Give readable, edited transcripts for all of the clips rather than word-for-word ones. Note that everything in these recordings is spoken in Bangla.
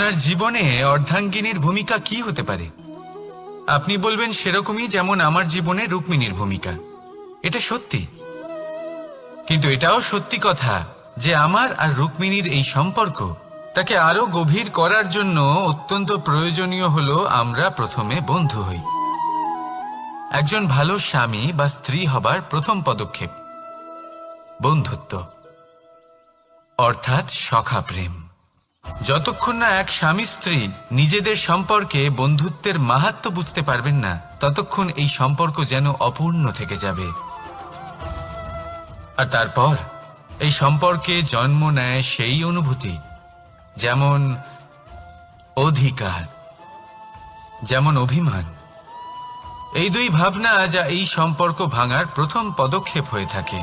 আপনার জীবনে অর্ধাঙ্গিনীর ভূমিকা কি হতে পারে? আপনি বলবেন সেরকমই যেমন আমার জীবনে রুক্মিণীর ভূমিকা। এটা সত্যি, কিন্তু এটাও সত্যি কথা যে আমার আর রুক্মিণীর এই সম্পর্ক তাকে আরো গভীর করার জন্য অত্যন্ত প্রয়োজনীয় হলো আমরা প্রথমে বন্ধু হই। একজন ভালো স্বামী বা স্ত্রী হবার প্রথম পদক্ষেপ বন্ধুত্ব, অর্থাৎ সখা প্রেম। যতক্ষণ না এক স্বামী স্ত্রী নিজেদের সম্পর্কে বন্ধুত্বের মাহাত্ম্য বুঝতে পারবেন না, ততক্ষণ এই সম্পর্ক যেন অপূর্ণ থেকে যাবে। আর তারপর এই সম্পর্কে জন্ম নেয় সেই অনুভূতি, যেমন অধিকার, যেমন অভিমান। এই দুই ভাবনা যা এই সম্পর্ক ভাঙার প্রথম পদক্ষেপ হয়ে থাকে।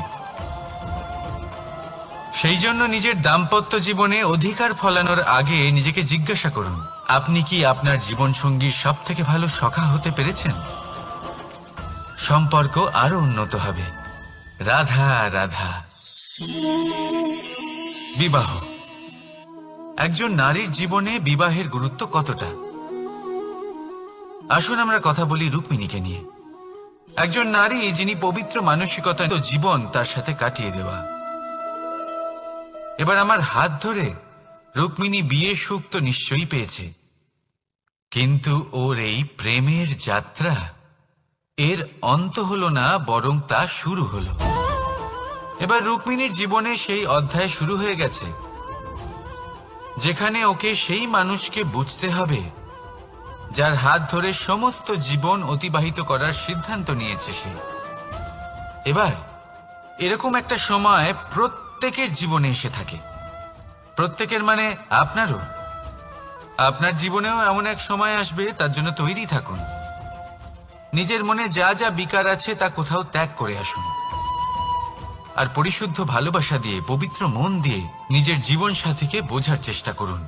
সেই জন্য নিজের দাম্পত্য জীবনে অধিকার ফলানোর আগে নিজেকে জিজ্ঞাসা করুন, আপনি কি আপনার জীবনসঙ্গীর সব থেকে ভালো সখা হতে পেরেছেন? সম্পর্ক আরো উন্নত হবে। রাধা রাধা। বিবাহ। একজন নারীর জীবনে বিবাহের গুরুত্ব কতটা? আসুন আমরা কথা বলি রুক্মিণীকে নিয়ে। একজন নারী যিনি পবিত্র মানসিকতা জীবন তার সাথে কাটিয়ে দেওয়া। এবার আমার হাত ধরে রুক্মিণী বিয়ের সুখ তো নিশ্চয়ই পেয়েছে, কিন্তু ওর এই প্রেমের যাত্রা এর অন্ত হলো না, বরং তা শুরু হলো। এবার রুক্মিণীর জীবনে সেই অধ্যায় শুরু হয়ে গেছে যেখানে ওকে সেই মানুষকে বুঝতে হবে যার হাত ধরে সমস্ত জীবন অতিবাহিত করার সিদ্ধান্ত নিয়েছে সে। এবার এরকম একটা সময় প্রত্যেকের জীবনে এসে থাকে। প্রত্যেকের মানে আপনারও। আপনার জীবনেও এমন এক সময় আসবে, তার জন্য তৈরি থাকুন। নিজের মনে যা যা বিকার আছে তা কোথাও ত্যাগ করে আসুন, আর পরিশুদ্ধ ভালোবাসা দিয়ে, পবিত্র মন দিয়ে নিজের জীবন সাথীকে বোঝার চেষ্টা করুন,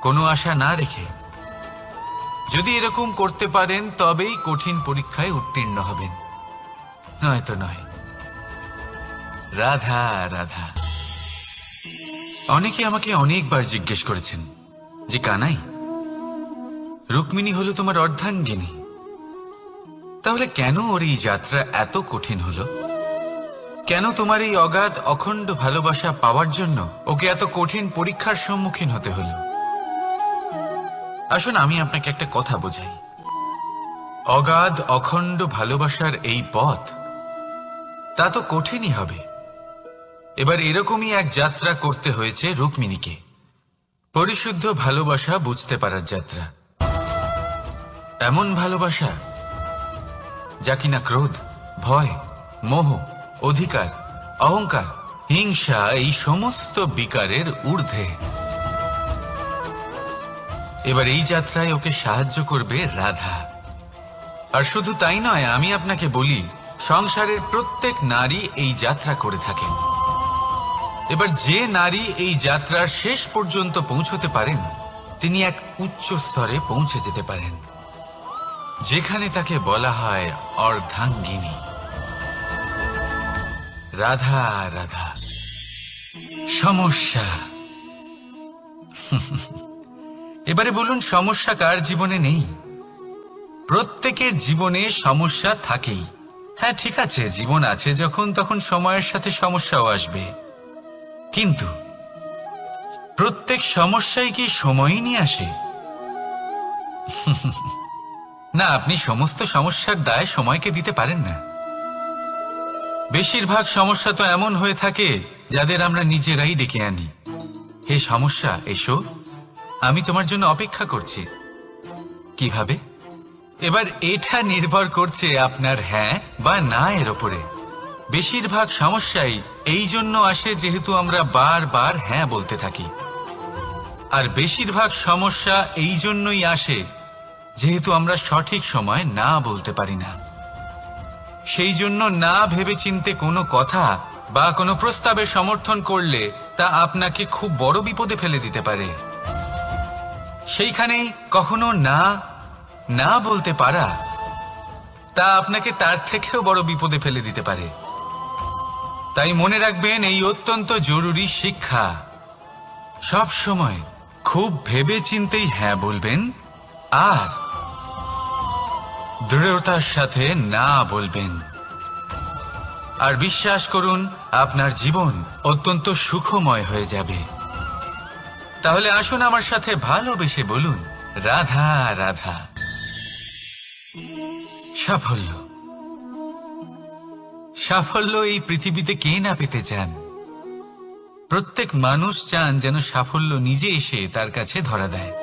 কোনো আশা না রেখে। যদি এরকম করতে পারেন তবেই কঠিন পরীক্ষায় উত্তীর্ণ হবেন, নয়তো নয়। রাধা রাধা। অনেকে আমাকে অনেকবার জিজ্ঞেস করেছেন যে কানাই, রুক্মিণী হলো তোমার অর্ধাঙ্গিনী, তাহলে কেন ওর এই যাত্রা এত কঠিন হলো? কেন তোমার এই অগাধ অখণ্ড ভালোবাসা পাওয়ার জন্য ওকে এত কঠিন পরীক্ষার সম্মুখীন হতে হলো? আসুন আমি আপনাকে একটা কথা বোঝাই। অগাধ অখণ্ড ভালোবাসার এই পথ তা তো কঠিনই হবে। এবার এরকমই এক যাত্রা করতে হয়েছে রুক্মিণীকে, পরিশুদ্ধ ভালোবাসা বুঝতে পারার যাত্রা। এমন ভালোবাসা যা কিনা ক্রোধ, ভয়, মোহ, অধিকার, অহংকার, হিংসা এই সমস্ত বিকারের ঊর্ধ্বে। এবার এই যাত্রায় ওকে সাহায্য করবে রাধা। আর শুধু তাই নয়, আমি আপনাকে বলি, সংসারের প্রত্যেক নারী এই যাত্রা করে থাকেন। এবার যে নারী এই যাত্রার শেষ পর্যন্ত পৌঁছতে পারেন, তিনি এক উচ্চ স্তরে পৌঁছে যেতে পারেন, যেখানে তাকে বলা হয় অর্ধাঙ্গিনী। রাধা রাধা। সমস্যা। এবারে বলুন, সমস্যা কার জীবনে নেই? প্রত্যেকের জীবনে সমস্যা থাকেই। হ্যাঁ ঠিক আছে, জীবন আছে যখন, তখন সময়ের সাথে সমস্যাও আসবে, কিন্তু প্রত্যেক সমস্যাই কি সময়ই নিয়ে আসে? না, আপনি সমস্ত সমস্যার দায় সময়কে দিতে পারেন না। বেশিরভাগ সমস্যা তো এমন হয়ে থাকে যাদের আমরা নিজেরাই ডেকে আনি। হে সমস্যা, এসো, আমি তোমার জন্য অপেক্ষা করছি। কিভাবে? এবার এটা নির্ভর করছে আপনার হ্যাঁ বা না এর ওপরে। বেশিরভাগ সমস্যাই এই জন্য আসে যেহেতু আমরা বারবার হ্যাঁ বলতে থাকি, আর বেশিরভাগ সমস্যা এই জন্যই আসে যেহেতু আমরা সঠিক সময় না বলতে পারি না। সেই জন্য না ভেবেচিন্তে কোনো কথা বা কোনো প্রস্তাবের সমর্থন করলে তা আপনাকে খুব বড় বিপদে ফেলে দিতে পারে। সেইখানেই কখনো না না বলতে পারা তা আপনাকে তার থেকেও বড় বিপদে ফেলে দিতে পারে। তাই মনে রাখবেন এই অত্যন্ত জরুরি শিক্ষা, সব সময় খুব ভেবে চিন্তেই হ্যাঁ বলবেন আর দৃঢ়তার সাথে না বলবেন। আর বিশ্বাস করুন, আপনার জীবন অত্যন্ত সুখময় হয়ে যাবে। তাহলে আসুন আমার সাথে ভালোবেসে বলুন, রাধা রাধা। সাফল্য, সাফল্য এই পৃথিবীতে কে না পেতে চান? প্রত্যেক মানুষ চান যেন সাফল্য নিজে এসে তার কাছে ধরা দেয়।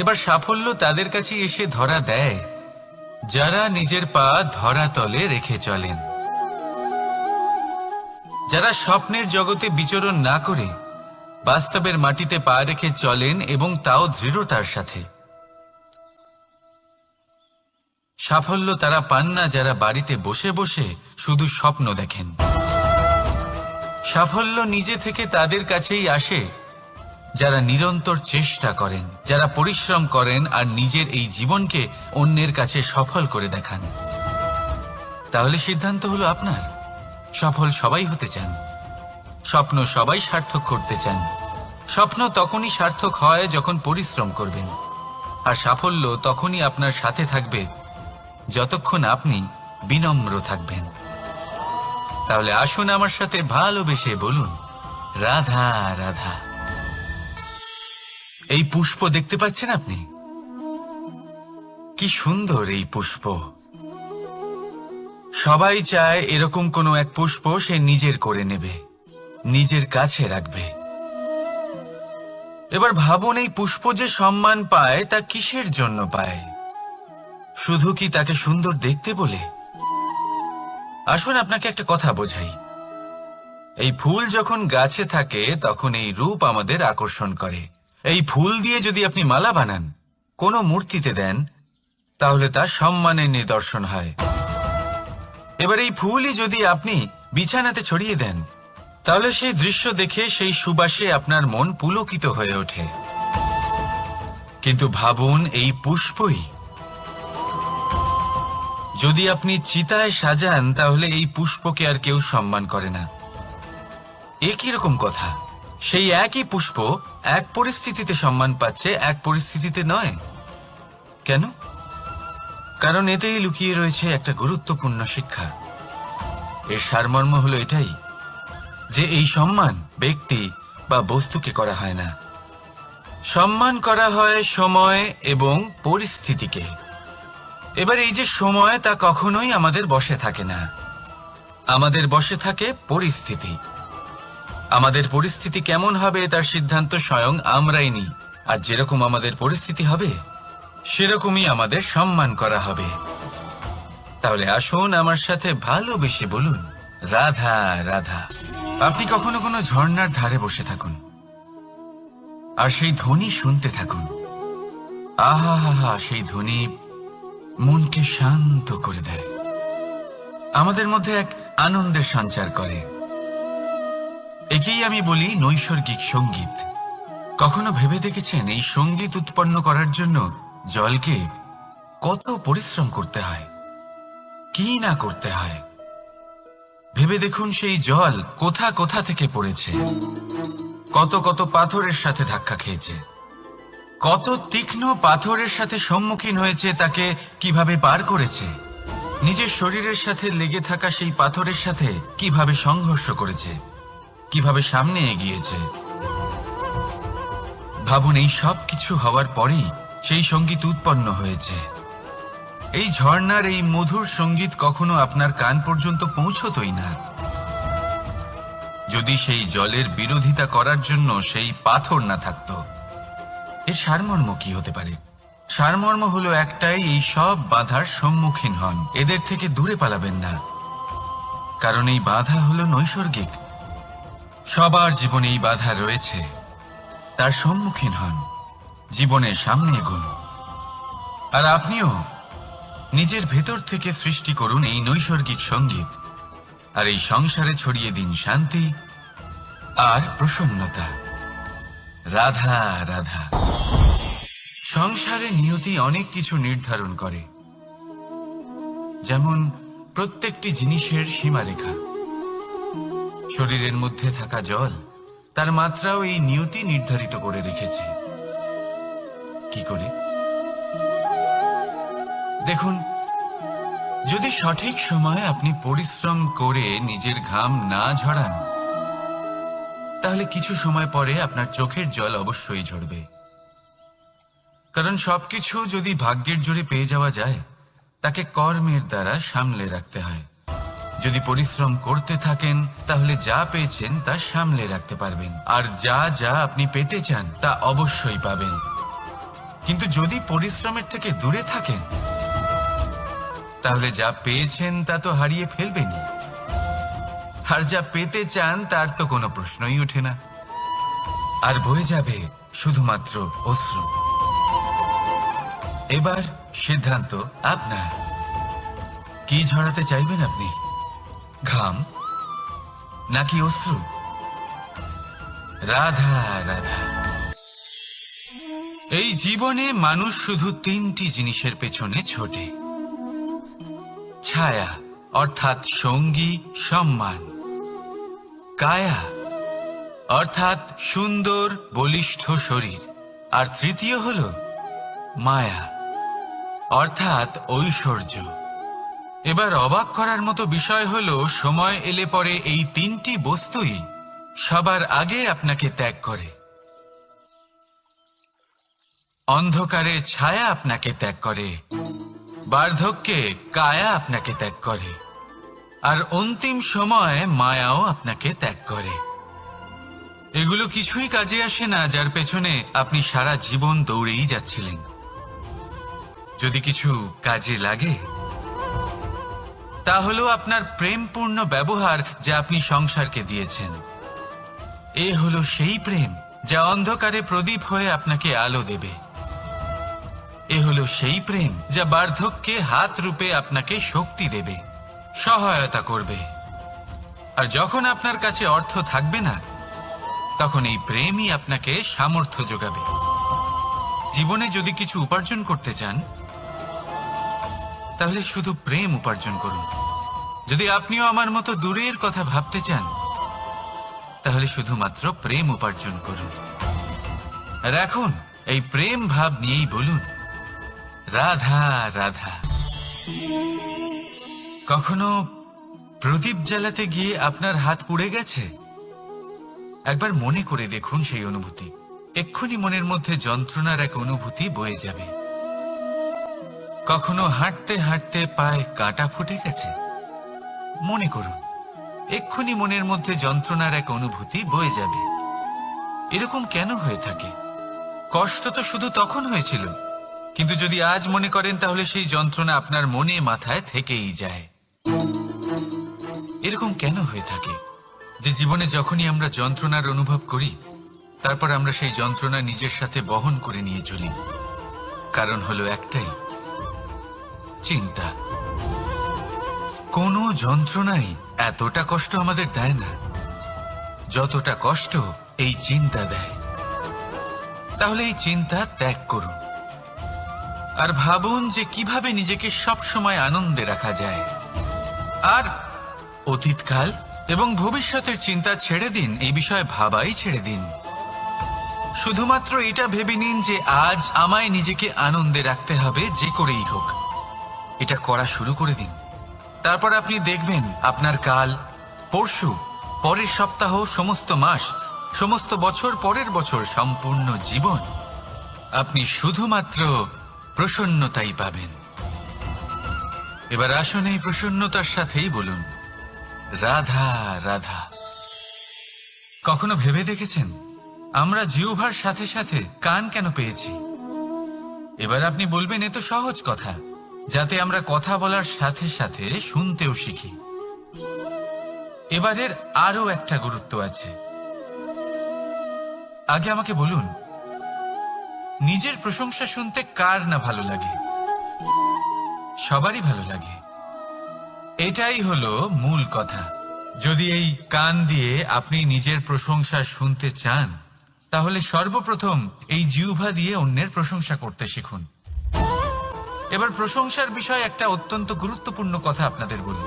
এবার সাফল্য তাদের কাছে এসে ধরা দেয় যারা নিজের পা ধরাতলে রেখে চলেন, যারা স্বপ্নের জগতে বিচরণ না করে বাস্তবের মাটিতে পা রেখে চলেন এবং তাও দৃঢ়তার সাথে। সাফল্য তারা পান না যারা বাড়িতে বসে বসে শুধু স্বপ্ন দেখেন। সাফল্য নিজে থেকে তাদের কাছেই আসে যারা নিরন্তর চেষ্টা করেন, যারা পরিশ্রম করেন আর নিজের এই জীবনকে অন্যের কাছে সফল করে দেখান। তাহলে সিদ্ধান্ত হলো আপনার। সফল সবাই হতে চান, স্বপ্ন সবাই সার্থক করতে চান। স্বপ্ন তখনই সার্থক হয় যখন পরিশ্রম করবেন, আর সাফল্য তখনই আপনার সাথে থাকবে যতক্ষণ আপনি বিনম্র থাকবেন। তাহলে আসুন আমার সাথে ভালোবেসে বলুন, রাধা রাধা। এই পুষ্প দেখতে পাচ্ছেন আপনি? কি সুন্দর এই পুষ্প। সবাই চায় এরকম কোনো এক পুষ্প সে নিজের করে নেবে, নিজের কাছে রাখবে। এবার ভাবুন, এই পুষ্প যে সম্মান পায় তা কিসের জন্য পায়? শুধু কি তাকে সুন্দর দেখতে বলে? আসুন আপনাকে একটা কথা বোঝাই। এই ফুল যখন গাছে থাকে তখন এই রূপ আমাদের আকর্ষণ করে। এই ফুল দিয়ে যদি আপনি মালা বানান, কোনো মূর্তিতে দেন, তাহলে তা সম্মানের নিদর্শন হয়। এবার এই ফুলই যদি আপনি বিছানাতে ছড়িয়ে দেন, তাহলে সেই দৃশ্য দেখে সেই সুবাসে আপনার মন পুলকিত হয়ে ওঠে। কিন্তু ভাবুন, এই পুষ্পই যদি আপনি চিতায় সাজান, তাহলে এই পুষ্পকে আর কেউ সম্মান করে না। একই রকম কথা, সেই একই পুষ্প এক পরিস্থিতিতে সম্মান পাচ্ছে, এক পরিস্থিতিতে নয়। কেন? কারণ এতেই লুকিয়ে রয়েছে একটা গুরুত্বপূর্ণ শিক্ষা। এর সারমর্ম হলো এটাই যে এই সম্মান ব্যক্তি বা বস্তুকে করা হয় না, সম্মান করা হয় সময় এবং পরিস্থিতিকে। এবার এই যে সময়, তা কখনোই আমাদের বশে থাকে না। আমাদের বশে থাকে পরিস্থিতি। আমাদের পরিস্থিতি কেমন হবে তার সিদ্ধান্ত স্বয়ং আমরাই নিই। আর যেরকম আমাদের পরিস্থিতি হবে সেরকমই আমাদের সম্মান করা হবে। তাহলে আসুন আমার সাথে ভালোবেসে বলুন, রাধা রাধা। আপনি কখনো কোনো ঝর্ণার ধারে বসে থাকুন আর সেই ধ্বনি শুনতে থাকুন। আহা হা হা, সেই ধ্বনি মনকে শান্ত করে দেয়, আমাদের মধ্যে এক আনন্দের সঞ্চার করে। একেই আমি বলি নৈসর্গিক সঙ্গীত। কখনো ভেবে দেখেছেন এই সঙ্গীত উৎপন্ন করার জন্য জলকে কত পরিশ্রম করতে হয়, কি না করতে হয়? ভেবে দেখুন, সেই জল কোথা কোথা থেকে পড়েছে, কত কত পাথরের সাথে ধাক্কা খেয়েছে, কত তীক্ষ্ণ পাথরের সাথে সম্মুখীন হয়েছে, তাকে কিভাবে পার করেছে, নিজের শরীরের সাথে লেগে থাকা সেই পাথরের সাথে কিভাবে সংঘর্ষ করেছে, কিভাবে সামনে এগিয়েছে। ভাবুন, এই সব কিছু হওয়ার পরেই সেই সঙ্গীত উৎপন্ন হয়েছে। এই ঝর্ণার এই মধুর সঙ্গীত কখনো আপনার কান পর্যন্ত পৌঁছতই না যদি সেই জলের বিরোধিতা করার জন্য সেই পাথর না থাকত। এর সারমর্ম কি হতে পারে? সারমর্ম হলো একটাই, এই সব বাধার সম্মুখীন হন, এদের থেকে দূরে পালাবেন না। কারণ এই বাধা হলো নৈসর্গিক। সবার জীবনে এই বাধা রয়েছে, তার সম্মুখীন হন, জীবনের সামনে এগোন। আর আপনিও নিজের ভেতর থেকে সৃষ্টি করুন এই নৈসর্গিক সঙ্গীত, আর এই সংসারে ছড়িয়ে দিন শান্তি আর প্রসন্নতা। রাধা রাধা। সংসারে নিয়তি অনেক কিছু নির্ধারণ করে, যেমন প্রত্যেকটি জিনিসের সীমারেখা। শরীরের মধ্যে থাকা জল তার মাত্রাও এই নিয়তি নির্ধারিত করে রেখেছে। কি করে? দেখুন, যদি সঠিক সময়ে আপনি পরিশ্রম করে নিজের ঘাম না ঝরান, তাহলে কিছু সময় পরে আপনার চোখের জল অবশ্যই ঝরবে। কারণ সবকিছু যদি ভাগ্যের জোরে পেয়ে যাওয়া যায়, তাকে কর্মের দ্বারা সামলে রাখতে হয়। যদি পরিশ্রম করতে থাকেন, তাহলে যা পেয়েছেন তা সামলে রাখতে পারবেন, আর যা যা আপনি পেতে চান তা অবশ্যই পাবেন। কিন্তু যদি পরিশ্রমের থেকে দূরে থাকেন, তাহলে যা পেয়েছেন তা তো হারিয়ে ফেলবেনই, আর যা পেতে চান তার তো কোনো প্রশ্নই ওঠে না, আর বয়ে যাবে শুধুমাত্র অশ্রু। এবার সিদ্ধান্ত আপনার। কি ঝরাতে চাইবেন আপনি? ঘাম নাকি অশ্রু? রাধা রাধা। এই জীবনে মানুষ শুধু তিনটি জিনিসের পেছনে ছোটে: ছায়া অর্থাৎ সঙ্গী সম্মান, কায়া অর্থাৎ সুন্দর বলিষ্ঠ শরীর, আর তৃতীয় হল মায়া অর্থাৎ ঐশ্বর্য। এবার অবাক করার মতো বিষয় হলো, সময় এলে পরে এই তিনটি বস্তুই সবার আগে আপনাকে ত্যাগ করে। অন্ধকারে ছায়া আপনাকে ত্যাগ করে, বার্ধক্যে কায়া আপনাকে ত্যাগ করে, আর অন্তিম সময়ে মায়াও আপনাকে ত্যাগ করে। এগুলো কিছুই কাজে আসে না যার পেছনে আপনি সারা জীবন দৌড়েই যাচ্ছিলেন। যদি কিছু কাজে লাগে, তা হলো আপনার প্রেমপূর্ণ ব্যবহার যা আপনি সংসারকে দিয়েছেন। এ হলো সেই প্রেম যা অন্ধকারে প্রদীপ হয়ে আপনাকে আলো দেবে। এ হলো সেই প্রেম যা বার্ধক্যে হাত রূপে আপনাকে শক্তি দেবে, সহায়তা করবে। আর যখন আপনার কাছে অর্থ থাকবে না, তখন এই প্রেমই আপনাকে সামর্থ্য যোগাবে। জীবনে যদি কিছু উপার্জন করতে চান, তাহলে শুধু প্রেম উপার্জন করুন। যদি আপনিও আমার মতো দূরের কথা ভাবতে চান, তাহলে শুধুমাত্র প্রেম উপার্জন করুন। আর এখন এই প্রেম ভাব নিয়েই বলুন, রাধা রাধা। কখনো প্রদীপ জ্বালাতে গিয়ে আপনার হাত পুড়ে গেছে? একবার মনে করে দেখুন সেই অনুভূতি। এক্ষুনি মনের মধ্যে যন্ত্রণার এক অনুভূতি বয়ে যাবে। কখনো হাঁটতে হাঁটতে পায়ে কাঁটা ফুটে গেছে? মনে করুন, এক্ষুনি মনের মধ্যে যন্ত্রণার এক অনুভূতি বয়ে যাবে। এরকম কেন হয়ে থাকে? কষ্ট তো শুধু তখন হয়েছিল, কিন্তু যদি আজ মনে করেন তাহলে সেই যন্ত্রণা আপনার মনে মাথায় থেকেই যায়। এরকম কেন হয়ে থাকে যে জীবনে যখনই আমরা যন্ত্রণার অনুভব করি, তারপর আমরা সেই যন্ত্রণা নিজের সাথে বহন করে নিয়ে চলি? কারণ হলো একটাই, চিন্তা। কোনো যন্ত্রণাই এতটা কষ্ট আমাদের দেয় না যতটা কষ্ট এই চিন্তা দেয়। তাহলে এই চিন্তা ত্যাগ করুন, আর ভাবুন যে কিভাবে নিজেকে সব সময় আনন্দে রাখা যায়। আর অতীতকাল এবং ভবিষ্যতের চিন্তা ছেড়ে দিন, এই বিষয়ে ভাবাই ছেড়ে দিন। শুধুমাত্র এটা ভেবে নিন যে আজ আমায় নিজেকে আনন্দে রাখতে হবে, যে করেই হোক। এটা করা শুরু করে দিন। তারপর আপনি দেখবেন আপনার কাল, পরশু, পরের সপ্তাহ, সমস্ত মাস, সমস্ত বছর, পরের বছর, সম্পূর্ণ জীবন আপনি শুধুমাত্র প্রসন্নতাই পাবেন। এবার আসুন এই প্রসন্নতার সাথেই বলুন, রাধা রাধা। কখনো ভেবে দেখেছেন আমরা জিহ্বার সাথে সাথে কান কেন পেয়েছি? এবার আপনি বলবেন, এ তো সহজ কথা, যাতে আমরা কথা বলার সাথে সাথে শুনতেও শিখি। এবারের আরো একটা গুরুত্ব আছে। আগে আমাকে বলুন, নিজের প্রশংসা শুনতে কার না ভালো লাগে? সবারই ভালো লাগে। এটাই হলো মূল কথা। যদি এই কান দিয়ে আপনি নিজের প্রশংসা শুনতে চান, তাহলে সর্বপ্রথম এই জিহ্বা দিয়ে অন্যের প্রশংসা করতে শিখুন। এবার প্রশংসার বিষয়ে একটা অত্যন্ত গুরুত্বপূর্ণ কথা আপনাদের বলি।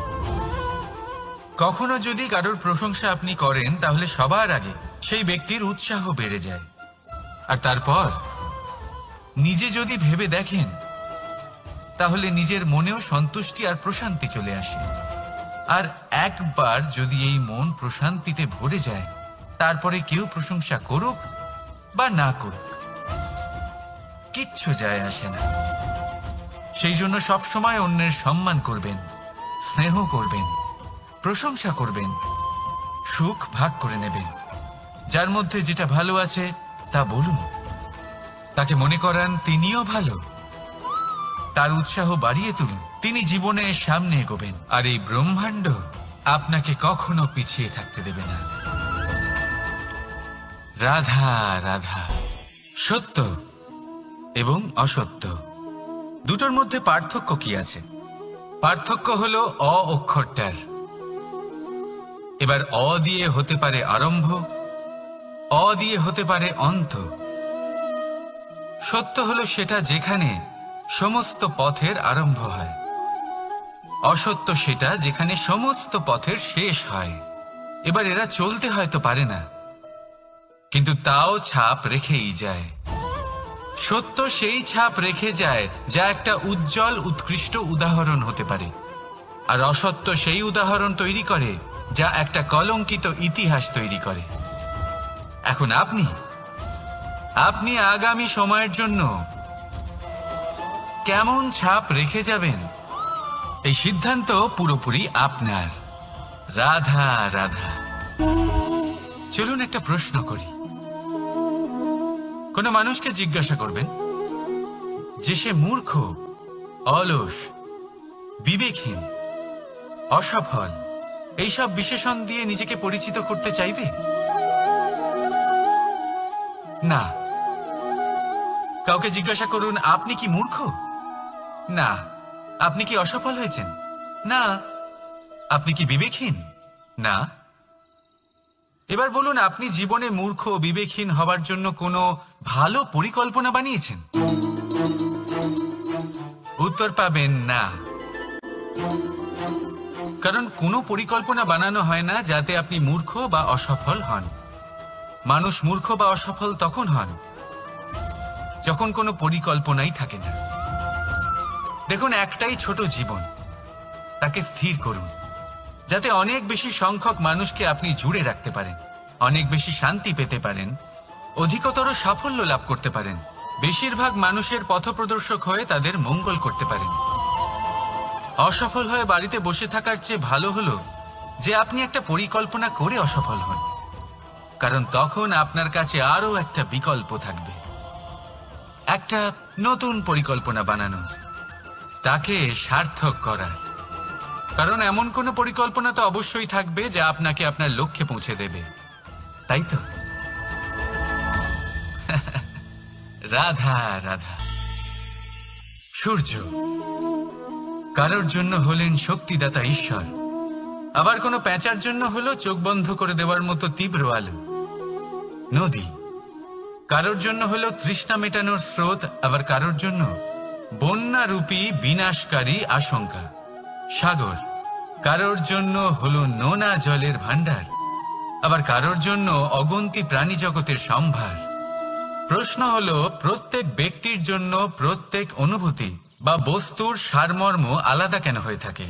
কখনো যদি কারোর প্রশংসা আপনি করেন, তাহলে সবার আগে সেই ব্যক্তির উৎসাহ বেড়ে যায়। আর তারপর নিজে যদি ভেবে দেখেন, তাহলে নিজের মনেও সন্তুষ্টি আর প্রশান্তি চলে আসে। আর একবার যদি এই মন প্রশান্তিতে ভরে যায়, তারপরে কেউ প্রশংসা করুক বা না করুক, কিচ্ছু যায় আসে না। সেই জন্য সবসময় অন্যের সম্মান করবেন, স্নেহ করবেন, প্রশংসা করবেন, সুখ ভাগ করে নেবেন। যার মধ্যে যেটা ভালো আছে তা বলুন, তাকে মনে করান তিনিও ভালো, তার উৎসাহ বাড়িয়ে তুলুন। তিনি জীবনে সামনে এগোবেন, আর এই ব্রহ্মাণ্ড আপনাকে কখনো পিছিয়ে থাকতে দেবে না। রাধা রাধা। সত্য এবং অসত্য দুটোর মধ্যে পার্থক্য কি আছে? পার্থক্য হলো অ অক্ষরটার। এবার অ দিয়ে হতে পারে আরম্ভ, অ দিয়ে হতে পারে অন্ত। সত্য হলো সেটা যেখানে সমস্ত পথের আরম্ভ হয়, অসত্য সেটা যেখানে সমস্ত পথের শেষ হয়। এবার এরা চলতে হয়তো পারে না, কিন্তু তাও ছাপ রেখেই যায়। সত্য সেই ছাপ রেখে যায় যা একটা উজ্জ্বল উৎকৃষ্ট উদাহরণ হতে পারে, আর অসত্য সেই উদাহরণ তৈরি করে যা একটা কলঙ্কিত ইতিহাস তৈরি করে। এখন আপনি আগামী সময়ের জন্য কেমন ছাপ রেখে যাবেন, এই সিদ্ধান্ত পুরোপুরি আপনার। রাধা রাধা। চলুন একটা প্রশ্ন করি। কোনো মানুষকে জিজ্ঞাসা করবেন যে সে মূর্খ, অলস, বিবেকহীন, অসফল, এইসব বিশেষণ দিয়ে নিজেকে পরিচিত করতে চাইবে? না। কাউকে জিজ্ঞাসা করুন, আপনি কি মূর্খ? না। আপনি কি অসফল হয়েছেন? না। আপনি কি বিবেকহীন? না। এবার বলুন, আপনি জীবনে মূর্খ ও বিবেকহীন হবার জন্য কোনো ভালো পরিকল্পনা বানিয়েছেন? উত্তর পাবেন না। কারণ কোনো পরিকল্পনা বানানো হয় না যাতে আপনি মূর্খ বা অসফল হন। মানুষ মূর্খ বা অসফল তখন হন যখন কোনো পরিকল্পনাই থাকে না। দেখুন, একটাই ছোট জীবন, তাকে স্থির করুন যাতে অনেক বেশি সংখ্যক মানুষকে আপনি জুড়ে রাখতে পারেন, অনেক বেশি শান্তি পেতে পারেন, অধিকতর সাফল্য লাভ করতে পারেন, বেশিরভাগ মানুষের পথপ্রদর্শক হয়ে তাদের মঙ্গল করতে পারেন। অসফল হয়ে বাড়িতে বসে থাকার চেয়ে ভালো হলো যে আপনি একটা পরিকল্পনা করে অসফল হন, কারণ তখন আপনার কাছে আরো একটা বিকল্প থাকবে, একটা নতুন পরিকল্পনা বানানো, তাকে সার্থক করার। কারণ এমন কোনো পরিকল্পনা তো অবশ্যই থাকবে যা আপনাকে আপনার লক্ষ্যে পৌঁছে দেবে, তাই তো? রাধা রাধা। সূর্য কারোর জন্য হলেন শক্তিদাতা ঈশ্বর, আবার কোনো প্যাঁচার জন্য হলো চোখ বন্ধ করে দেওয়ার মতো তীব্র আলো। নদী কারোর জন্য হলো তৃষ্ণা মেটানোর স্রোত, আবার কারোর জন্য বন্যারূপী বিনাশকারী আশঙ্কা। সাগর কারোর জন্য হলো নোনা জলের ভান্ডার, আবার কারোর জন্য অগন্তি প্রাণী জগতের সম্ভার। প্রশ্ন হলো, প্রত্যেক ব্যক্তির জন্য প্রত্যেক অনুভূতি বা বস্তুর সারমর্ম আলাদা কেন হয়ে থাকে?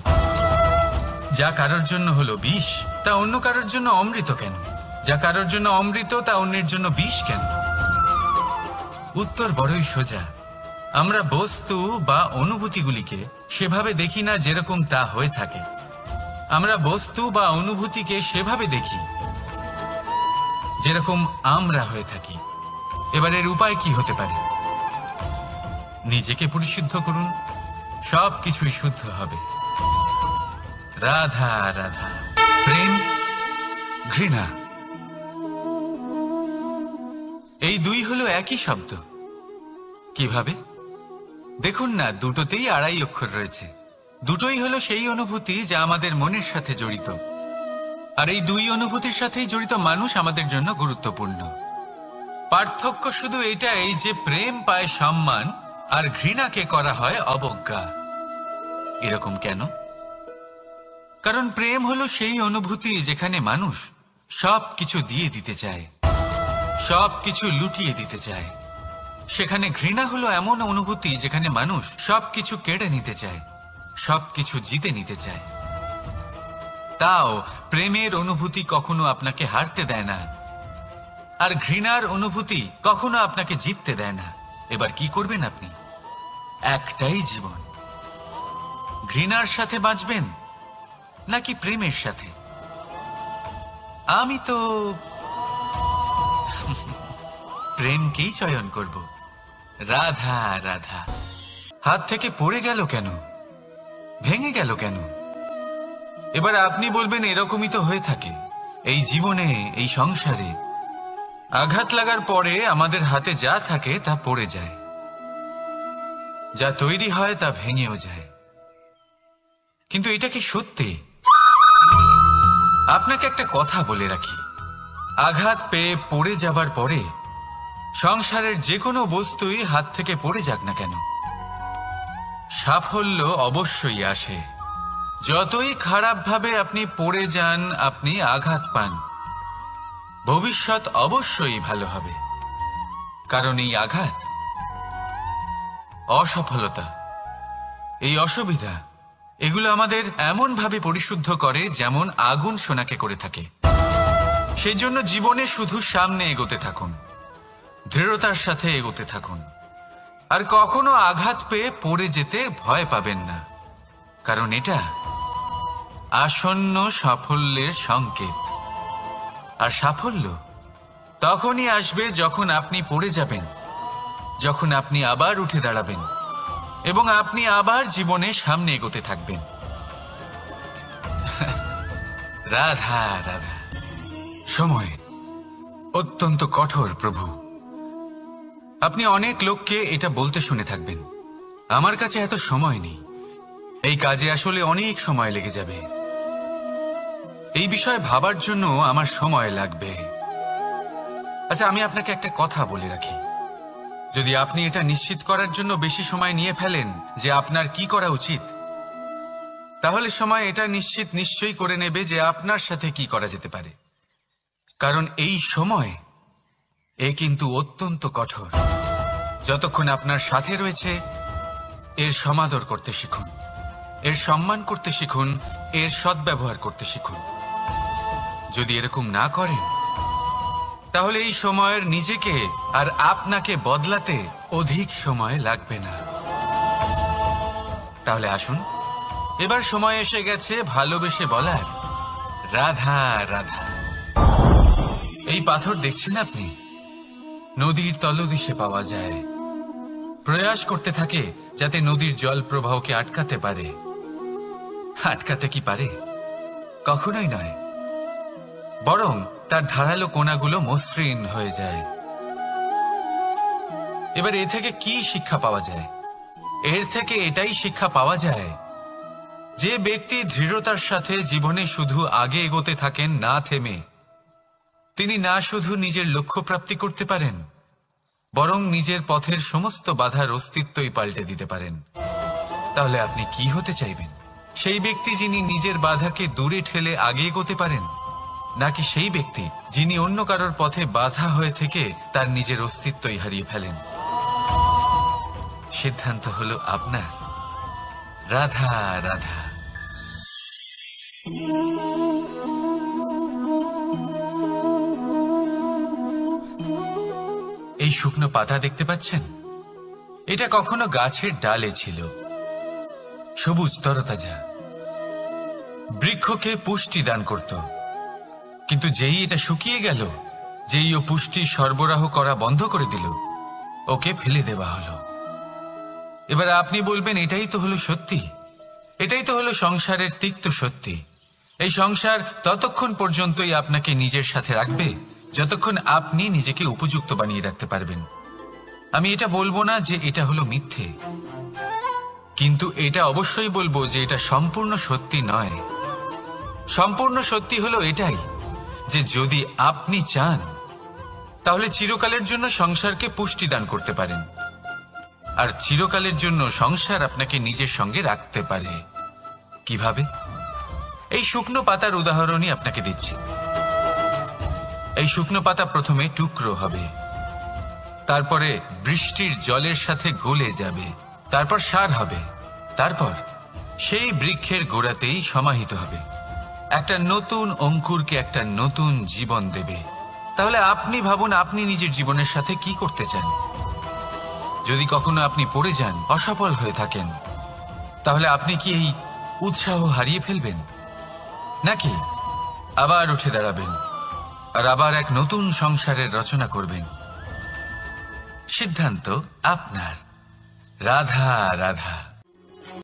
যা কারোর জন্য হলো বিষ, তা অন্য কারোর জন্য অমৃত কেন? যা কারোর জন্য অমৃত, তা অন্যের জন্য বিষ কেন? উত্তর বড়ই সোজা। আমরা বস্তু বা অনুভূতিগুলিকে সেভাবে দেখি না যেরকম তা হয়ে থাকে। আমরা বস্তু বা অনুভূতিকে সেভাবে দেখি যেরকম আমরা হয়ে থাকি। এবার এর উপায় কি হতে পারে? নিজেকে পরিশুদ্ধ করুন, সব কিছুই শুদ্ধ হবে। রাধা রাধা। প্রেম, ঘৃণা, এই দুই হলো একই শব্দ। কিভাবে? দেখুন না, দুটোতেই আড়াই অক্ষর রয়েছে। দুটোই হলো সেই অনুভূতি যা আমাদের মনের সাথে জড়িত, আর এই দুই অনুভূতির সাথেই জড়িত মানুষ আমাদের জন্য গুরুত্বপূর্ণ। পার্থক্য শুধু এটাই যে প্রেম পায় সম্মান আর ঘৃণাকে করা হয় অবজ্ঞা। এরকম কেন? কারণ প্রেম হলো সেই অনুভূতি যেখানে মানুষ সবকিছু দিয়ে দিতে চায়। সবকিছু লুটিয়ে দিতে চায়। সেখানে ঘৃণা হলো এমন অনুভূতি যেখানে মানুষ সবকিছু কেড়ে নিতে চায়, সবকিছু জিতে নিতে চায়। তাও প্রেমের অনুভূতি কখনো আপনাকে হারতে দেয় না, আর ঘৃণার অনুভূতি কখনো আপনাকে জিততে দেয় না। এবার কি করবেন আপনি? একটাই জীবন, ঘৃণার সাথে বাঁচবেন নাকি প্রেমের সাথে? আমি তো প্রেমকেই চয়ন করব। রাধা রাধা। হাত থেকে পড়ে গেল কেন, ভেঙে গেল কেন? এবার আপনি বলবেন এরকমই তো হয়ে থাকে এই জীবনে, এই সংসারে। আঘাত লাগার পরে আমাদের হাতে যা থাকে তা পড়ে যায়, যা তৈরি হয় তা ভেঙেও যায়। কিন্তু এটা কি সত্যি? আপনাকে একটা কথা বলে রাখি, আঘাত পেয়ে পড়ে যাবার পরে সংসারের যে কোনো বস্তুই হাত থেকে পড়ে যাক না কেন, সাফল্য অবশ্যই আসে। যতই খারাপভাবে আপনি পড়ে যান, আপনি আঘাত পান, ভবিষ্যৎ অবশ্যই ভালো হবে। কারণ এই আঘাত, অসফলতা, এই অসুবিধা, এগুলো আমাদের এমন ভাবে পরিশুদ্ধ করে যেমন আগুন সোনাকে করে থাকে। সেই জন্য জীবনে শুধু সামনে এগোতে থাকুন, দৃঢ়তার সাথে এগোতে থাকুন, আর কখনো আঘাত পেয়ে পড়ে যেতে ভয় পাবেন না। কারণ এটা আসন্ন সাফল্যের সংকেত। আর সাফল্য তখনই আসবে যখন আপনি পড়ে যাবেন, যখন আপনি আবার উঠে দাঁড়াবেন এবং আপনি আবার জীবনে সামনে এগোতে থাকবেন। রাধা রাধা। সময় অত্যন্ত কঠোর প্রভু। আপনি অনেক লোককে এটা বলতে শুনে থাকবেন, আমার কাছে এত সময় নেই, এই কাজে আসলে অনেক সময় লেগে যাবে, এই বিষয়ে ভাবার জন্য আমার সময় লাগবে। আচ্ছা, আমি আপনাকে একটা কথা বলে রাখি, যদি আপনি এটা নিশ্চিত করার জন্য বেশি সময় নিয়ে ফেলেন যে আপনার কি করা উচিত, তাহলে সময় এটা নিশ্চয়ই করে নেবে যে আপনার সাথে কি করা যেতে পারে। কারণ এই সময় এ কিন্তু অত্যন্ত কঠোর। যতক্ষণ আপনার সাথে রয়েছে এর সমাদর করতে শিখুন, এর সম্মান করতে শিখুন, এর সদ্ব্যবহার করতে শিখুন। যদি এরকম না করেন তাহলে এই সময়ের নিজেকে আর আপনাকে বদলাতে অধিক সময় লাগবে না। তাহলে আসুন, এবার সময় এসে গেছে ভালোবেসে বলার রাধা রাধা। এই পাথর দেখছেন আপনি, নদীর তলদেশে পাওয়া যায়। প্রয়াস করতে থাকে যাতে নদীর জল প্রবাহকে আটকাতে পারে। আটকাতে কি পারে? কখনোই নয়, বরং তার ধারালো কোণাগুলো মসৃণ হয়ে যায়। এবার এ থেকে কি শিক্ষা পাওয়া যায়? এর থেকে এটাই শিক্ষা পাওয়া যায় যে ব্যক্তি দৃঢ়তার সাথে জীবনে শুধু আগে এগোতে থাকেন না থেমে, তিনি না শুধু নিজের লক্ষ্য প্রাপ্তি করতে পারেন, বরং নিজের পথের সমস্ত বাধার অস্তিত্বই পাল্টে দিতে পারেন। তাহলে আপনি কি হতে চাইবেন? সেই ব্যক্তি যিনি নিজের বাধাকে দূরে ঠেলে আগে এগোতে পারেন, নাকি সেই ব্যক্তি যিনি অন্য কারোর পথে বাধা হয়ে থেকে তার নিজের অস্তিত্বই হারিয়ে ফেলেন? সিদ্ধান্ত হলো আপনার। রাধা রাধা। এই শুকনো পাতা দেখতে পাচ্ছেন? এটা কখনো গাছের ডালে ছিল, সবুজ তরতাজা, বৃক্ষকে পুষ্টি দান করত। কিন্তু যেই এটা শুকিয়ে গেল, যেই ও পুষ্টি সরবরাহ করা বন্ধ করে দিল, ওকে ফেলে দেওয়া হলো। এবার আপনি বলবেন এটাই তো হলো সত্যি, এটাই তো হলো সংসারের তিক্ত সত্যি। এই সংসার ততক্ষণ পর্যন্তই আপনাকে নিজের সাথে রাখবে যতক্ষণ আপনি নিজেকে উপযুক্ত বানিয়ে রাখতে পারবেন। আমি এটা বলবো না যে এটা হলো মিথ্যে, কিন্তু এটা অবশ্যই বলবো যে এটা সম্পূর্ণ সত্যি নয়। সম্পূর্ণ সত্যি হলো এটাই যে যদি আপনি চান তাহলে চিরকালের জন্য সংসারকে পুষ্টি দান করতে পারেন, আর চিরকালের জন্য সংসার আপনাকে নিজের সঙ্গে রাখতে পারে। কিভাবে? এই শুকনো পাতার উদাহরণই আপনাকে দিচ্ছি। এই শুকনো পাতা প্রথমে টুকরো হবে, তারপরে বৃষ্টির জলের সাথে গলে যাবে, তারপর সার হবে, তারপর সেই বৃক্ষের গোড়াতেই সমাহিত হবে। একটা নতুন অঙ্কুরকে একটা নতুন জীবন দেবে। তাহলে আপনি ভাবুন, আপনি নিজের জীবনের সাথে কি করতে চান? যদি কখনো আপনি পড়ে যান, অসফল হয়ে থাকেন, তাহলে আপনি কি এই উৎসাহ হারিয়ে ফেলবেন, নাকি আবার উঠে দাঁড়াবেন আর আবার এক নতুন সংসারের রচনা করবেন? সিদ্ধান্ত আপনার। রাধা রাধা।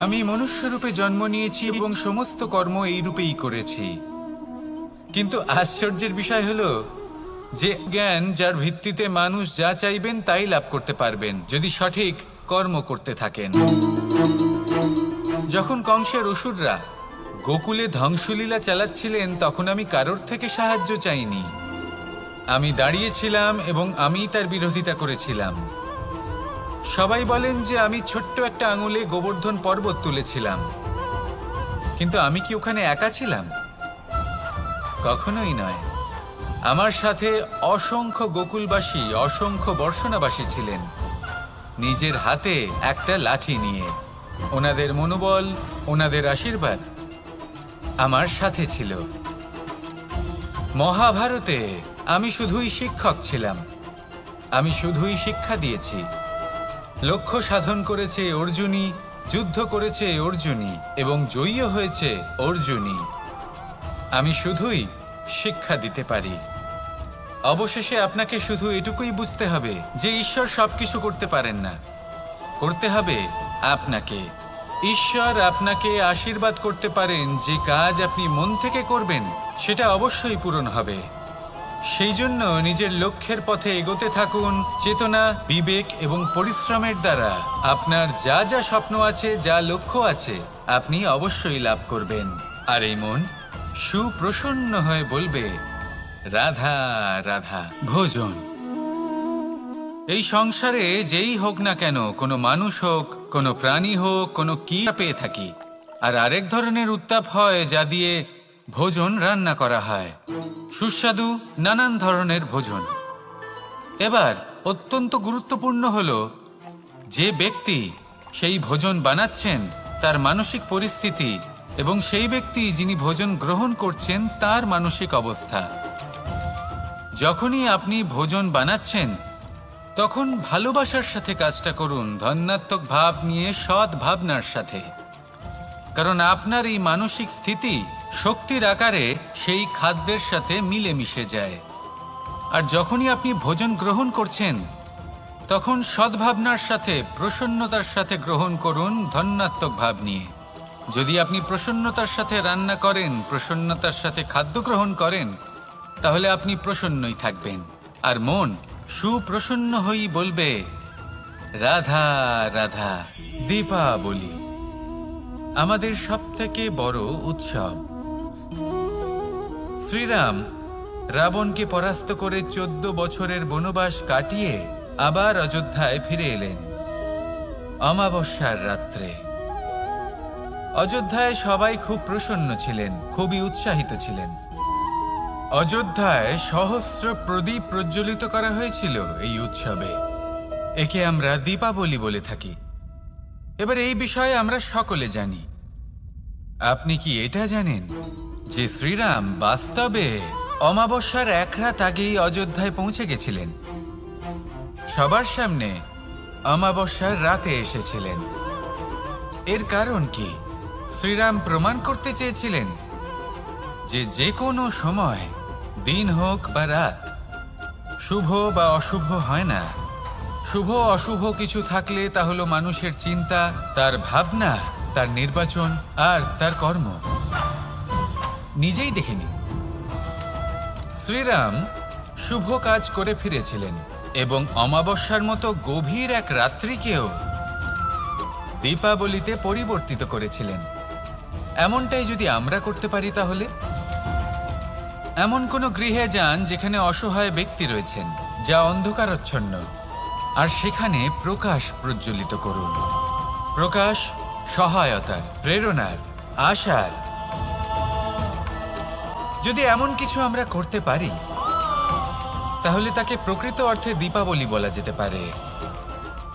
আমি মনুষ্যরূপে জন্ম নিয়েছি এবং সমস্ত কর্ম এই রূপেই করেছি, কিন্তু আশ্চর্যের বিষয় হলো যে জ্ঞান যার ভিত্তিতে মানুষ যা চাইবেন তাই লাভ করতে পারবেন যদি সঠিক কর্ম করতে থাকেন। যখন কংসের অসুররা গোকুলে ধ্বংসলীলা চালাচ্ছিলেন, তখন আমি কারোর থেকে সাহায্য চাইনি। আমি দাঁড়িয়েছিলাম এবং আমি তার বিরোধিতা করেছিলাম। সবাই বলেন যে আমি ছোট্ট একটা আঙুলে গোবর্ধন পর্বত তুলেছিলাম, কিন্তু আমি কি ওখানে একা ছিলাম? কখনোই নয়। আমার সাথে অসংখ্য গোকুলবাসী, অসংখ্য বর্ষণাবাসী ছিলেন, নিজের হাতে একটা লাঠি নিয়ে। ওনাদের মনোবল, ওনাদের আশীর্বাদ আমার সাথে ছিল। মহাভারতে আমি শুধুই শিক্ষক ছিলাম, আমি শুধুই শিক্ষা দিয়েছি। লক্ষ্য সাধন করেছে অর্জুনই, যুদ্ধ করেছে অর্জুনই এবং জয়ীও হয়েছে অর্জুনই। আমি শুধুই শিক্ষা দিতে পারি। অবশেষে আপনাকে শুধু এটুকুই বুঝতে হবে যে ঈশ্বর সবকিছু করতে পারেন না, করতে হবে আপনাকে। ঈশ্বর আপনাকে আশীর্বাদ করতে পারেন যে কাজ আপনি মন থেকে করবেন সেটা অবশ্যই পূরণ হবে। সেই জন্য নিজের লক্ষ্যের পথে এগোতে থাকুন। চেতনা, বিবেক এবং পরিশ্রমের দ্বারা আপনার যা যা স্বপ্ন আছে, যা লক্ষ্য আছে, আপনি অবশ্যই লাভ করবেন। আর এই মন সুপ্রসন্ন হয়ে বলবে, রাধা রাধা। ভোজন। এই সংসারে যেই হোক না কেন, কোনো মানুষ হোক, কোনো প্রাণী হোক, কোনো কি পেয়ে থাকি। আর আরেক ধরনের উত্তাপ হয় যা দিয়ে ভোজন রান্না করা হয়, সুস্বাদু নানান ধরনের ভোজন। এবার অত্যন্ত গুরুত্বপূর্ণ হলো যে ব্যক্তি সেই ভোজন বানাচ্ছেন তার মানসিক পরিস্থিতি এবং সেই ব্যক্তি যিনি ভোজন গ্রহণ করছেন তার মানসিক অবস্থা। যখনই আপনি ভোজন বানাচ্ছেন তখন ভালোবাসার সাথে কাজটা করুন, ধন্যাত্মক ভাব নিয়ে, সৎ ভাবনার সাথে। কারণ আপনার এই মানসিক স্থিতি শক্তির আকারে সেই খাদ্যের সাথে মিলে মিশে যায়। আর যখনই আপনি ভোজন গ্রহণ করছেন তখন সদ্ভাবনার সাথে, প্রসন্নতার সাথে গ্রহণ করুন, ধন্যাত্মক ভাব নিয়ে। যদি আপনি প্রসন্নতার সাথে রান্না করেন, প্রসন্নতার সাথে খাদ্য গ্রহণ করেন, তাহলে আপনি প্রসন্নই থাকবেন। আর মন সুপ্রসন্ন হয়েই বলবে, রাধা রাধা। দীপাবলি আমাদের সবথেকে বড় উৎসব। শ্রীরাম রাবণকে পরাস্ত করে 14 বছরের বনবাস কাটিয়ে আবার অযোধ্যায় ফিরে এলেন অমাবস্যার রাত্রে। অযোধ্যায় সবাই খুব প্রসন্ন ছিলেন, খুবই উৎসাহিত ছিলেন। অযোধ্যায় সহস্র প্রদীপ প্রজ্বলিত করা হয়েছিল এই উৎসবে। একে আমরা দীপাবলি বলে থাকি। এবার এই বিষয়ে আমরা সকলে জানি। আপনি কি এটা জানেন যে শ্রীরাম বাস্তবে অমাবস্যার এক রাত আগেই অযোধ্যায় পৌঁছে গেছিলেন? সবার সামনে অমাবস্যার রাতে এসেছিলেন। এর কারণ কি? শ্রীরাম প্রমাণ করতে চেয়েছিলেন যে যে কোনো সময়, দিন হোক বা রাত, শুভ বা অশুভ হয় না। শুভ অশুভ কিছু থাকলে তা হলো মানুষের চিন্তা, তার ভাবনা, তার নির্বাচন আর তার কর্ম। নিজেই দেখে নিন, শ্রীরাম শুভ কাজ করে ফিরেছিলেন এবং অমাবস্যার মতো গভীর এক রাত্রিকেও দীপাবলিতে পরিবর্তিত করেছিলেন। এমনটাই যদি আমরা করতে পারি, তাহলে এমন কোনো গৃহে যান যেখানে অসহায় ব্যক্তি রয়েছেন, যা অন্ধকারাচ্ছন্ন, আর সেখানে প্রকাশ প্রজ্বলিত করুন। প্রকাশ সহায়তার, প্রেরণার, আশার। যদি এমন কিছু আমরা করতে পারি তাহলে তাকে প্রকৃত অর্থে দীপাবলি বলা যেতে পারে।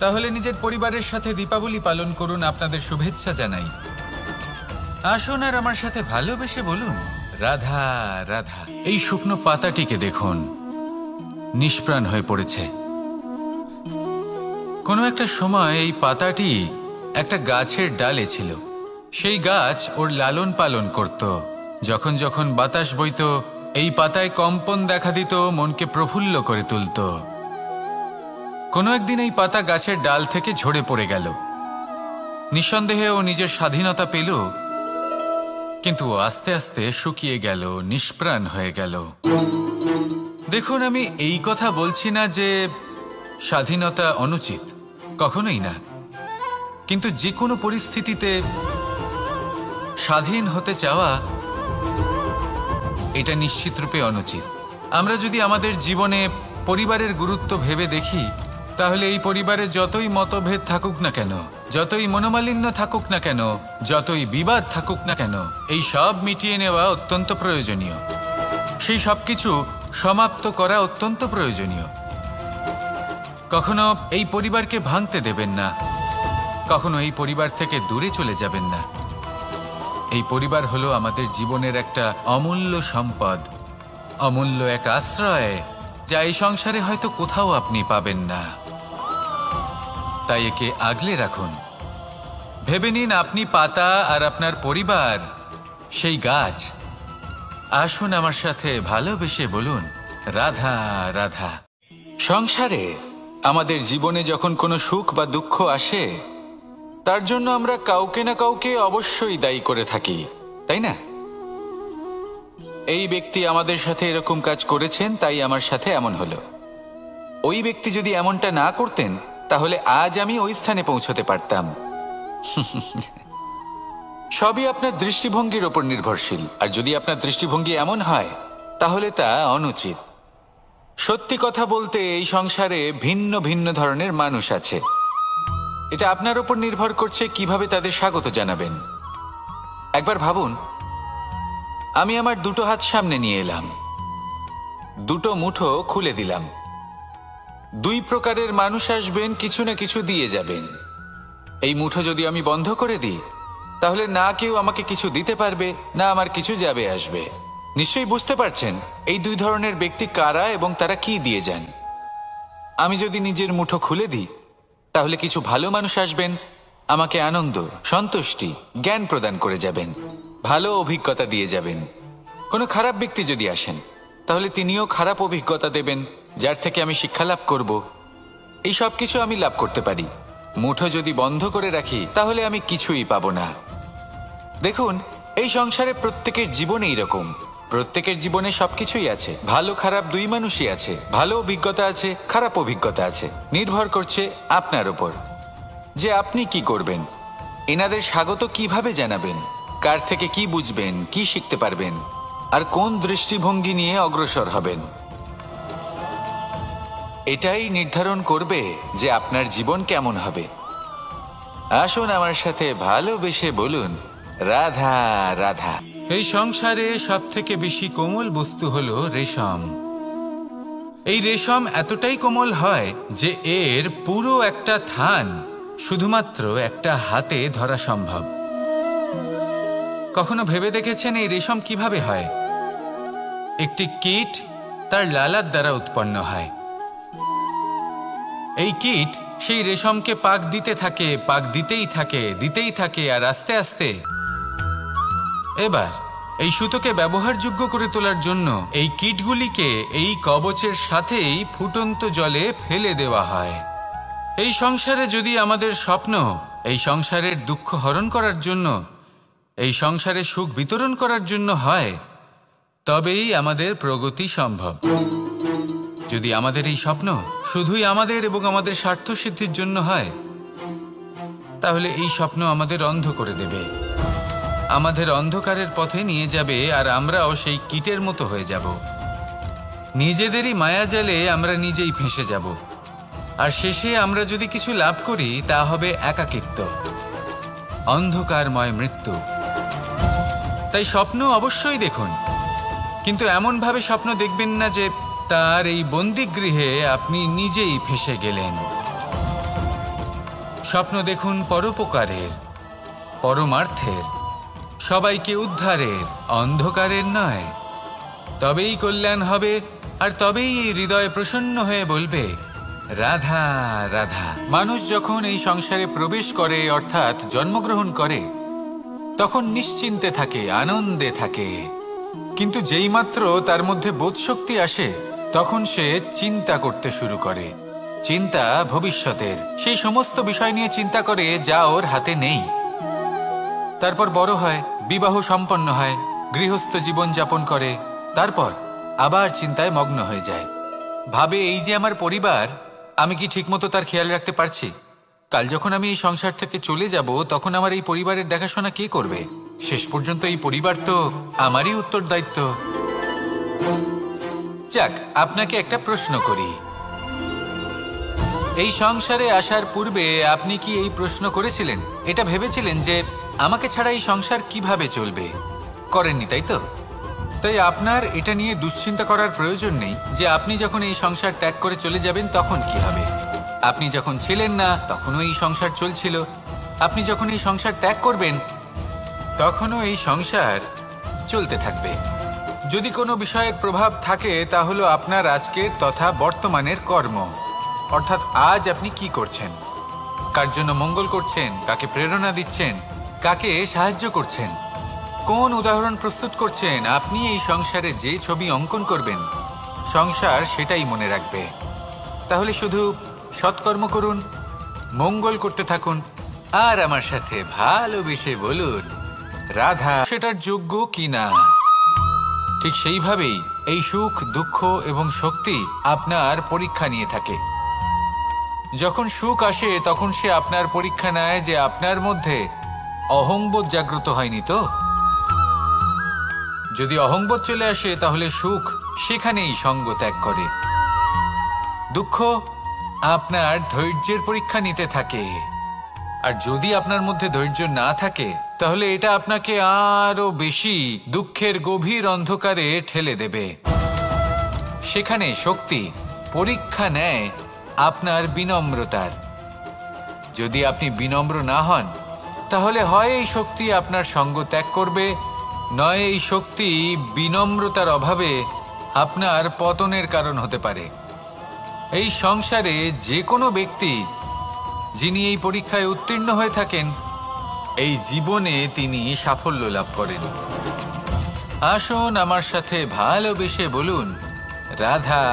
তাহলে নিজের পরিবারের সাথে দীপাবলি পালন করুন, আপনাদের শুভেচ্ছা জানাই। আসুন আর আমার সাথে ভালোবেসে বলুন, রাধা রাধা। এই শুকনো পাতাটিকে দেখুন, নিষ্প্রাণ হয়ে পড়েছে। কোনো একটা সময় এই পাতাটি একটা গাছের ডালে ছিল। সেই গাছ ওর লালন পালন করত। যখন যখন বাতাস বইত, এই পাতায় কম্পন দেখা দিত, মনকে প্রফুল্ল করে তুলত। কোনো একদিন এই পাতা গাছের ডাল থেকে ঝরে পড়ে গেল। নিঃসন্দেহে ও নিজের স্বাধীনতা পেল, কিন্তু আস্তে আস্তে শুকিয়ে গেল, নিষ্প্রাণ হয়ে গেল। দেখুন, আমি এই কথা বলছি না যে স্বাধীনতা অনুচিত, কখনোই না। কিন্তু যে কোনো পরিস্থিতিতে স্বাধীন হতে চাওয়া এটা নিশ্চিতরূপে অনুচিত। আমরা যদি আমাদের জীবনে পরিবারের গুরুত্ব ভেবে দেখি, তাহলে এই পরিবারে যতই মতভেদ থাকুক না কেন, যতই মনোমালিন্য থাকুক না কেন, যতই বিবাদ থাকুক না কেন, এই সব মিটিয়ে নেওয়া অত্যন্ত প্রয়োজনীয়। সেই সব কিছু সমাপ্ত করা অত্যন্ত প্রয়োজনীয়। কখনো এই পরিবারকে ভাঙতে দেবেন না, কখনো এই পরিবার থেকে দূরে চলে যাবেন না। এই পরিবার হলো আমাদের জীবনের একটা অমূল্য সম্পদ, অমূল্য এক আশ্রয়, যা এই সংসারে হয়তো কোথাও আপনি পাবেন না। তাই একে আগলে রাখুন। ভেবে নিন আপনি পাতা আর আপনার পরিবার সেই গাছ। আসুন আমার সাথে ভালোবেসে বলুন, রাধা রাধা। সংসারে আমাদের জীবনে যখন কোনো সুখ বা দুঃখ আসে, তার জন্য আমরা কাউকে না কাউকে অবশ্যই দায়ী করে থাকি, তাই না? এই ব্যক্তি আমাদের সাথে এরকম কাজ করেছেন, তাই আমার সাথে এমন হলো। ওই ব্যক্তি যদি এমনটা না করতেন, তাহলে আজ আমি ওই স্থানে পৌঁছতে পারতাম। সবই আপনার দৃষ্টিভঙ্গির ওপর নির্ভরশীল। আর যদি আপনার দৃষ্টিভঙ্গি এমন হয়, তাহলে তা অনুচিত। সত্যি কথা বলতে, এই সংসারে ভিন্ন ভিন্ন ধরনের মানুষ আছে। এটা আপনার উপর নির্ভর করছে কিভাবে তাদের স্বাগত জানাবেন। একবার ভাবুন, আমি আমার দুটো হাত সামনে নিয়ে এলাম, দুটো মুঠো খুলে দিলাম। দুই প্রকারের মানুষ আসবেন, কিছু না কিছু দিয়ে যাবেন। এই মুঠো যদি আমি বন্ধ করে দিই, তাহলে না কেউ আমাকে কিছু দিতে পারবে, না আমার কিছু যাবে আসবে। নিশ্চয়ই বুঝতে পারছেন এই দুই ধরনের ব্যক্তি কারা এবং তারা কি দিয়ে যান। আমি যদি নিজের মুঠো খুলে দিই, তাহলে কিছু ভালো মানুষ আসবেন, আমাকে আনন্দ, সন্তুষ্টি, জ্ঞান প্রদান করে যাবেন, ভালো অভিজ্ঞতা দিয়ে যাবেন। কোনো খারাপ ব্যক্তি যদি আসেন, তাহলে তিনিও খারাপ অভিজ্ঞতা দেবেন, যার থেকে আমি শিক্ষা লাভ করব। এই সব কিছু আমি লাভ করতে পারি। মুঠো যদি বন্ধ করে রাখি, তাহলে আমি কিছুই পাবো না। দেখুন, এই সংসারে প্রত্যেকের জীবনে এইরকম। প্রত্যেকের জীবনে সবকিছুই আছে, ভালো খারাপ দুই মানুষই আছে। ভালো অভিজ্ঞতা আছে, খারাপ অভিজ্ঞতা আছে। নির্ভর করছে আপনার উপর যে আপনি কি করবেন, এনাদের স্বাগত কিভাবে জানাবেন, কার থেকে কি বুঝবেন, কি শিখতে পারবেন, আর কোন দৃষ্টিভঙ্গি নিয়ে অগ্রসর হবেন। এটাই নির্ধারণ করবে যে আপনার জীবন কেমন হবে। আসুন আমার সাথে ভালোবেসে বলুন, রাধা রাধা। এই সংসারে সব থেকে বেশি কোমল বস্তু হলো রেশম। এই রেশম এতটাই কোমল হয় যে এর পুরো একটা থান শুধুমাত্র একটা হাতে ধরা সম্ভব। কখনো ভেবে দেখেছেন এই রেশম কিভাবে হয়? একটি কীট তার লালার দ্বারা উৎপন্ন হয়। এই কীট সেই রেশমকে পাক দিতে থাকে, পাক দিতেই থাকে, আর আস্তে আস্তে এবার এই সুতোকে ব্যবহারযোগ্য করে তোলার জন্য এই কীটগুলিকে এই কবচের সাথেই ফুটন্ত জলে ফেলে দেওয়া হয়। এই সংসারে যদি আমাদের স্বপ্ন এই সংসারের দুঃখ হরণ করার জন্য, এই সংসারে সুখ বিতরণ করার জন্য হয়, তবেই আমাদের প্রগতি সম্ভব। যদি আমাদের এই স্বপ্ন শুধুই আমাদের এবং আমাদের স্বার্থ সিদ্ধির জন্য হয়, তাহলে এই স্বপ্ন আমাদের অন্ধ করে দেবে, আমাদের অন্ধকারের পথে নিয়ে যাবে, আর আমরাও সেই কীটের মতো হয়ে যাব। নিজেদেরই মায়াজালে আমরা নিজেই ফেঁসে যাব, আর শেষে আমরা যদি কিছু লাভ করি, তা হবে একাকিত্ব, অন্ধকারময় মৃত্যু। তাই স্বপ্ন অবশ্যই দেখুন, কিন্তু এমনভাবে স্বপ্ন দেখবেন না যে তার এই বন্দিগৃহে আপনি নিজেই ফেঁসে গেলেন। স্বপ্ন দেখুন পরোপকারের, পরমার্থের, সবাইকে উদ্ধারের, অন্ধকারের নয়। তবেই কল্যাণ হবে, আর তবেই এই হৃদয় প্রসন্ন হয়ে বলবে রাধা রাধা। মানুষ যখন এই সংসারে প্রবেশ করে অর্থাৎ জন্মগ্রহণ করে তখন নিশ্চিন্তে থাকে, আনন্দে থাকে। কিন্তু যেইমাত্র তার মধ্যে বোধশক্তি আসে তখন সে চিন্তা করতে শুরু করে। চিন্তা ভবিষ্যতের, সেই সমস্ত বিষয় নিয়ে চিন্তা করে যা ওর হাতে নেই। তারপর বড় হয়, বিবাহ সম্পন্ন হয়, গৃহস্থ জীবন যাপন করে, তারপর আবার চিন্তায় মগ্ন হয়ে যায়। ভাবে এই যে আমার পরিবার, আমি কি ঠিকমতো তার খেয়াল রাখতে পারছি? কাল যখন আমি এই সংসার থেকে চলে যাব তখন আমার এই পরিবারের দেখাশোনা কে করবে? শেষ পর্যন্ত এই পরিবার তো আমারই উত্তরদায়িত্ব। যাক, আপনাকে একটা প্রশ্ন করি। এই সংসারে আসার পূর্বে আপনি কি এই প্রশ্ন করেছিলেন, এটা ভেবেছিলেন যে আমাকে ছাড়া এই সংসার কিভাবে চলবে? করেননি, তাই তো? তাই আপনার এটা নিয়ে দুশ্চিন্তা করার প্রয়োজন নেই যে আপনি যখন এই সংসার ত্যাগ করে চলে যাবেন তখন কি হবে। আপনি যখন ছিলেন না তখনও এই সংসার চলছিল, আপনি যখন এই সংসার ত্যাগ করবেন তখনও এই সংসার চলতে থাকবে। যদি কোনো বিষয়ের প্রভাব থাকে তা হলো আপনার আজকের তথা বর্তমানের কর্ম, অর্থাৎ আজ আপনি কি করছেন, কার জন্য মঙ্গল করছেন, কাকে প্রেরণা দিচ্ছেন, কাকে সাহায্য করছেন, কোন উদাহরণ প্রস্তুত করছেন। আপনি এই সংসারে যে ছবি অঙ্কন করবেন সংসার সেটাই মনে রাখবে। তাহলে শুধু সৎকর্ম করুন, মঙ্গল করতে থাকুন, আর আমার সাথে ভালোবেসে বলুন রাধা। সেটার যোগ্য কিনা। ঠিক সেইভাবেই এই সুখ, দুঃখ এবং শক্তি আপনার পরীক্ষা নিয়ে থাকে। যখন সুখ আসে তখন সে আপনার পরীক্ষা নেয় যে আপনার মধ্যে অহংবোধ জাগ্রত হয়নি তো। যদি অহংবোধ চলে আসে তাহলে সুখ সেখানেই সঙ্গ ত্যাগ করে। দুঃখ আপনার ধৈর্যের পরীক্ষা নিতে থাকে, আর যদি আপনার মধ্যে ধৈর্য না থাকে তাহলে এটা আপনাকে আরো বেশি দুঃখের গভীর অন্ধকারে ঠেলে দেবে। সেখানে শক্তি পরীক্ষা নেয় আপনার বিনম্রতার। যদি আপনি বিনম্র না হন তাহলে হয় এই শক্তি আপনার সঙ্গ ত্যাগ করবে, নয় এই শক্তি বিনম্রতার অভাবে আপনার পতনের কারণ হতে পারে। এই সংসারে যে কোনো ব্যক্তি যিনি এই পরীক্ষায় উত্তীর্ণ হয়ে থাকেন এই জীবনে তিনি সাফল্য লাভ করেন। আসুন আমার সাথে ভালোবেসে বলুন রাধা।